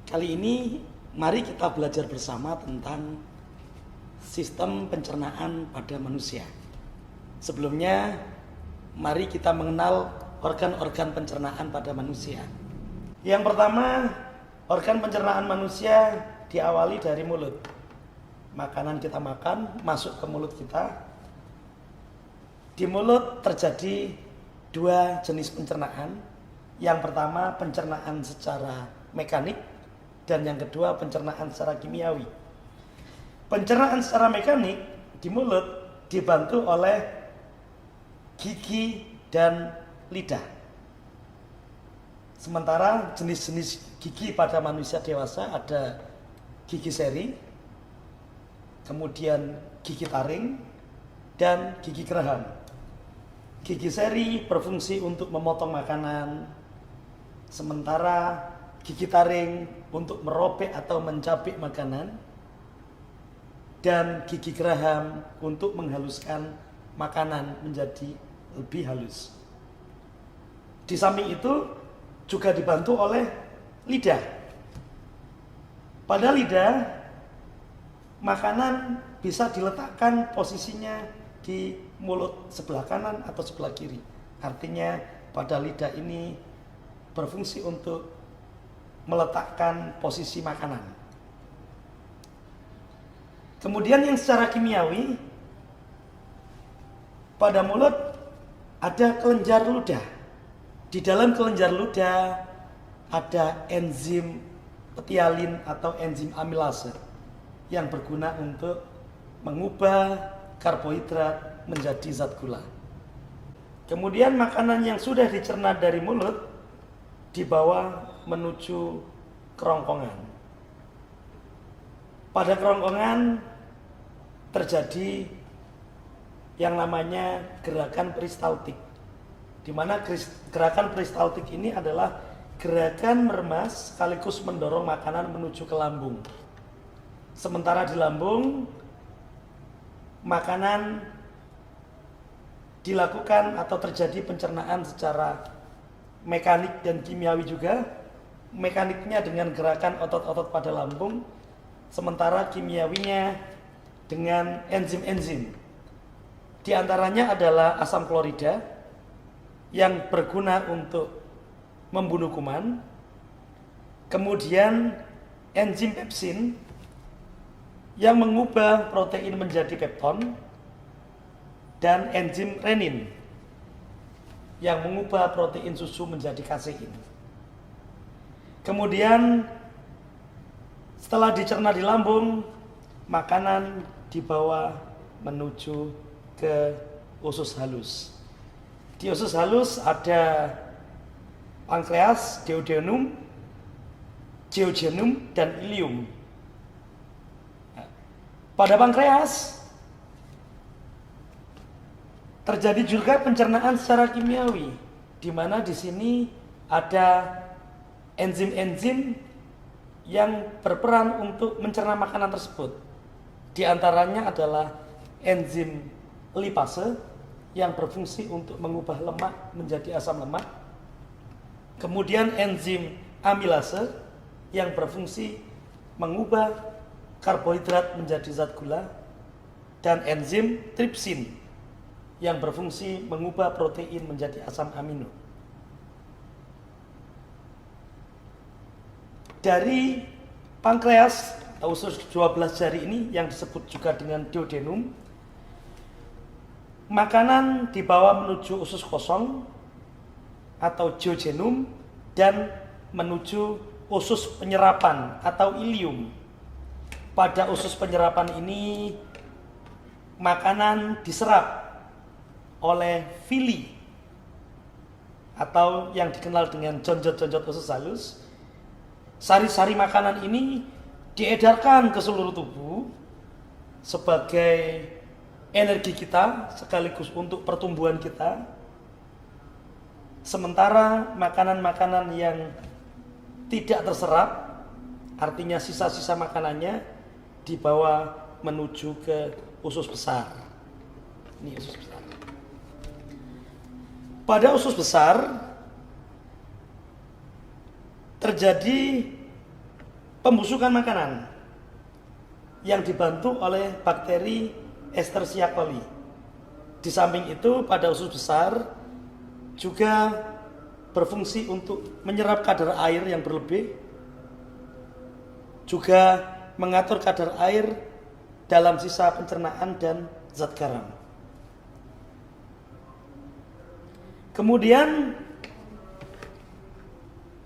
Kali ini mari kita belajar bersama tentang sistem pencernaan pada manusia. Sebelumnya, mari kita mengenal organ-organ pencernaan pada manusia. Yang pertama, organ pencernaan manusia diawali dari mulut. Makanan kita makan, masuk ke mulut kita. Di mulut terjadi dua jenis pencernaan. Yang pertama, pencernaan secara mekanik, dan yang kedua pencernaan secara kimiawi. Pencernaan secara mekanik di mulut dibantu oleh gigi dan lidah. Sementara jenis-jenis gigi pada manusia dewasa ada gigi seri, kemudian gigi taring, dan gigi geraham. Gigi seri berfungsi untuk memotong makanan, sementara gigi taring untuk merobek atau mencabik makanan, dan gigi geraham untuk menghaluskan makanan menjadi lebih halus. Di samping itu juga dibantu oleh lidah. Pada lidah, makanan bisa diletakkan posisinya di mulut sebelah kanan atau sebelah kiri. Artinya pada lidah ini berfungsi untuk meletakkan posisi makanan. Kemudian yang secara kimiawi, pada mulut ada kelenjar ludah. Di dalam kelenjar ludah ada enzim petialin atau enzim amilase yang berguna untuk mengubah karbohidrat menjadi zat gula. Kemudian makanan yang sudah dicerna dari mulut dibawa menuju kerongkongan. Pada kerongkongan terjadi yang namanya gerakan peristaltik, di mana gerakan peristaltik ini adalah gerakan meremas sekaligus mendorong makanan menuju ke lambung. Sementara di lambung, makanan dilakukan atau terjadi pencernaan secara mekanik dan kimiawi juga. Mekaniknya dengan gerakan otot-otot pada lambung, sementara kimiawinya dengan enzim-enzim. Di antaranya adalah asam klorida yang berguna untuk membunuh kuman, kemudian enzim pepsin yang mengubah protein menjadi pepton, dan enzim renin yang mengubah protein susu menjadi kasein. Kemudian setelah dicerna di lambung, makanan dibawa menuju ke usus halus. Di usus halus ada pankreas, duodenum, jejunum, dan ileum. Pada pankreas terjadi juga pencernaan secara kimiawi, di mana di sini ada enzim-enzim yang berperan untuk mencerna makanan tersebut. Di antaranya adalah enzim lipase yang berfungsi untuk mengubah lemak menjadi asam lemak. Kemudian enzim amilase yang berfungsi mengubah karbohidrat menjadi zat gula, dan enzim tripsin yang berfungsi mengubah protein menjadi asam amino. Dari pankreas atau usus 12 jari ini yang disebut juga dengan duodenum, makanan dibawa menuju usus kosong atau jejunum dan menuju usus penyerapan atau ileum. Pada usus penyerapan ini makanan diserap oleh villi atau yang dikenal dengan jonjot-jonjot usus halus. Sari-sari makanan ini diedarkan ke seluruh tubuh sebagai energi kita sekaligus untuk pertumbuhan kita. Sementara makanan-makanan yang tidak terserap, artinya sisa-sisa makanannya, dibawa menuju ke usus besar. Ini usus besar. Pada usus besar terjadi pembusukan makanan yang dibantu oleh bakteri Escherichia coli. Di samping itu pada usus besar juga berfungsi untuk menyerap kadar air yang berlebih, juga mengatur kadar air dalam sisa pencernaan dan zat garam. Kemudian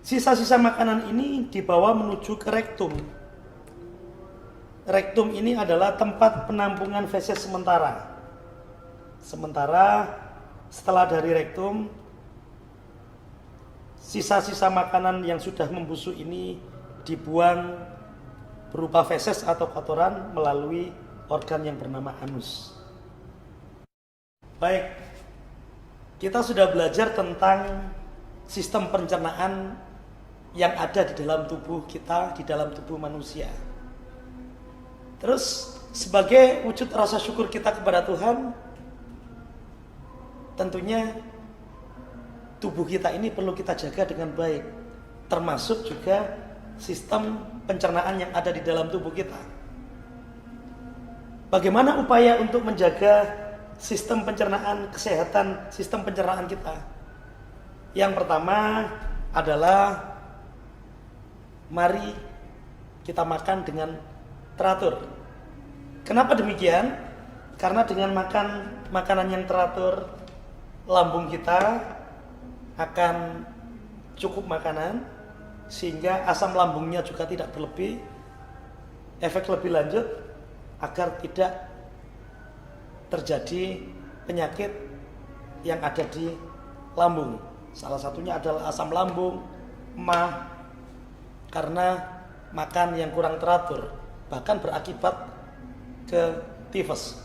sisa-sisa makanan ini dibawa menuju ke rektum. Rektum ini adalah tempat penampungan feses sementara. Sementara setelah dari rektum, sisa-sisa makanan yang sudah membusuk ini dibuang berupa feses atau kotoran melalui organ yang bernama anus. Baik, kita sudah belajar tentang sistem pencernaan yang ada di dalam tubuh kita, di dalam tubuh manusia. Terus sebagai wujud rasa syukur kita kepada Tuhan, tentunya tubuh kita ini perlu kita jaga dengan baik, termasuk juga sistem pencernaan yang ada di dalam tubuh kita. Bagaimana upaya untuk menjaga sistem pencernaan, kesehatan sistem pencernaan kita? Yang pertama adalah mari kita makan dengan teratur. Kenapa demikian? Karena dengan makan makanan yang teratur, lambung kita akan cukup makanan sehingga asam lambungnya juga tidak berlebih. Efek lebih lanjut agar tidak terjadi penyakit yang ada di lambung. Salah satunya adalah asam lambung, emah, karena makan yang kurang teratur, bahkan berakibat ke tifus.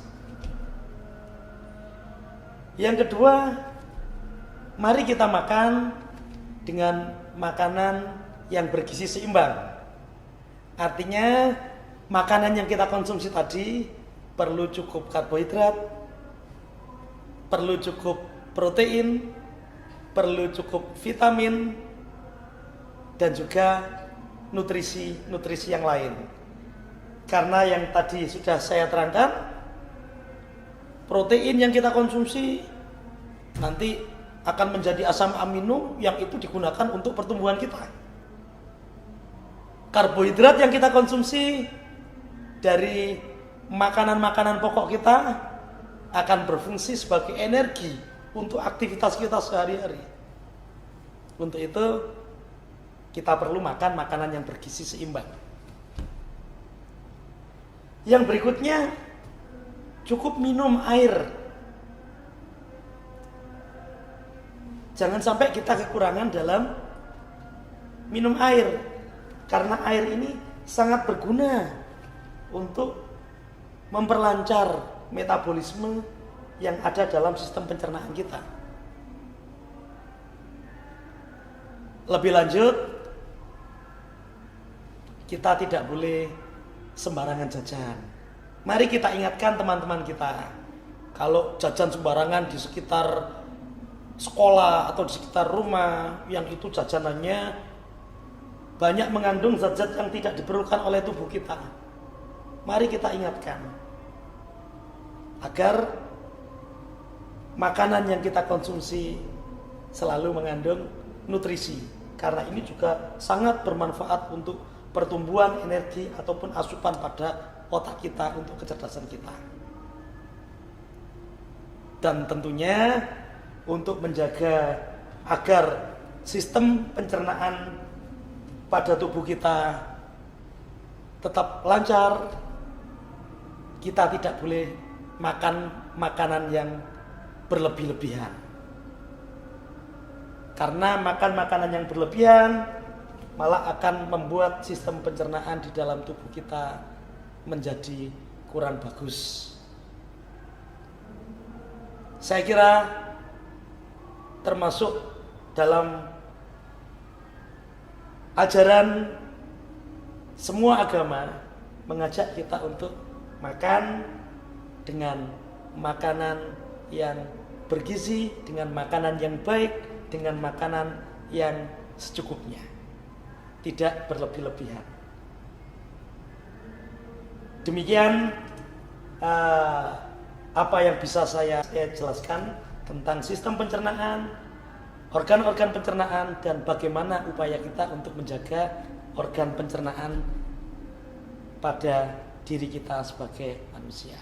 Yang kedua, mari kita makan dengan makanan yang bergizi seimbang. Artinya makanan yang kita konsumsi tadi perlu cukup karbohidrat, perlu cukup protein, perlu cukup vitamin, dan juga nutrisi yang lain. Karena yang tadi sudah saya terangkan, protein yang kita konsumsi nanti akan menjadi asam amino yang itu digunakan untuk pertumbuhan kita. Karbohidrat yang kita konsumsi dari makanan-makanan pokok kita akan berfungsi sebagai energi untuk aktivitas kita sehari-hari. Untuk itu kita perlu makan makanan yang bergizi seimbang. Yang berikutnya, cukup minum air. Jangan sampai kita kekurangan dalam minum air, karena air ini sangat berguna untuk memperlancar metabolisme yang ada dalam sistem pencernaan kita. Lebih lanjut, kita tidak boleh sembarangan jajan. Mari kita ingatkan teman-teman kita, kalau jajan sembarangan di sekitar sekolah atau di sekitar rumah, yang itu jajanannya banyak mengandung zat-zat yang tidak diperlukan oleh tubuh kita. Mari kita ingatkan agar makanan yang kita konsumsi selalu mengandung nutrisi, karena ini juga sangat bermanfaat untuk pertumbuhan energi ataupun asupan pada otak kita untuk kecerdasan kita. Dan tentunya untuk menjaga agar sistem pencernaan pada tubuh kita tetap lancar, kita tidak boleh makan makanan yang berlebih-lebihan. Karena makan makanan yang berlebihan malah akan membuat sistem pencernaan di dalam tubuh kita menjadi kurang bagus. Saya kira termasuk dalam ajaran semua agama mengajak kita untuk makan dengan makanan yang bergizi, dengan makanan yang baik, dengan makanan yang secukupnya, tidak berlebih-lebihan. Demikian apa yang bisa saya jelaskan tentang sistem pencernaan, organ-organ pencernaan, dan bagaimana upaya kita untuk menjaga organ pencernaan pada diri kita sebagai manusia.